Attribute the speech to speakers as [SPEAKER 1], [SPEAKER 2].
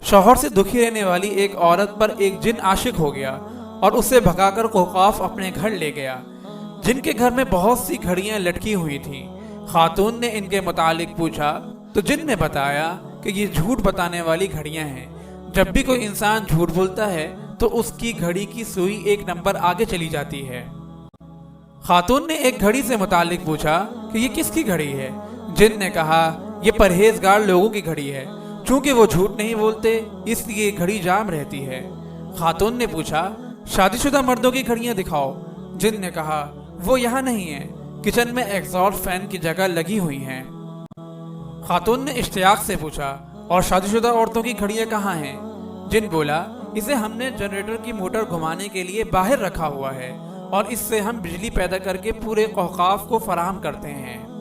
[SPEAKER 1] शौहर से दुखी रहने वाली एक औरत पर एक जिन आशिक हो गया और उसे भगाकर कोकाफ अपने घर ले गया। जिन के घर में बहुत सी घड़ियां लटकी हुई थीं। खातून ने इनके मुतालिक पूछा तो जिन ने बताया कि ये झूठ बताने वाली घड़ियां हैं। जब भी कोई इंसान झूठ बोलता है तो उसकी घड़ी की सुई एक नंबर आगे चली जाती है। खातून ने एक घड़ी से मुतालिक पूछा कि ये किसकी घड़ी है। जिन ने कहा ये परहेजगार लोगों की घड़ी है, चूंकि वो झूठ नहीं बोलते इसलिए घड़ी जाम रहती है। खातून ने पूछा शादीशुदा मर्दों की घड़ियां दिखाओ। जिन ने कहा वो यहाँ नहीं है, किचन में एग्जॉस्ट फैन की जगह लगी हुई हैं। खातून ने इश्तियाक से पूछा और शादीशुदा औरतों की घड़ियां कहाँ हैं। जिन बोला इसे हमने जनरेटर की मोटर घुमाने के लिए बाहर रखा हुआ है और इससे हम बिजली पैदा करके पूरे औकाफ को फराहम करते हैं।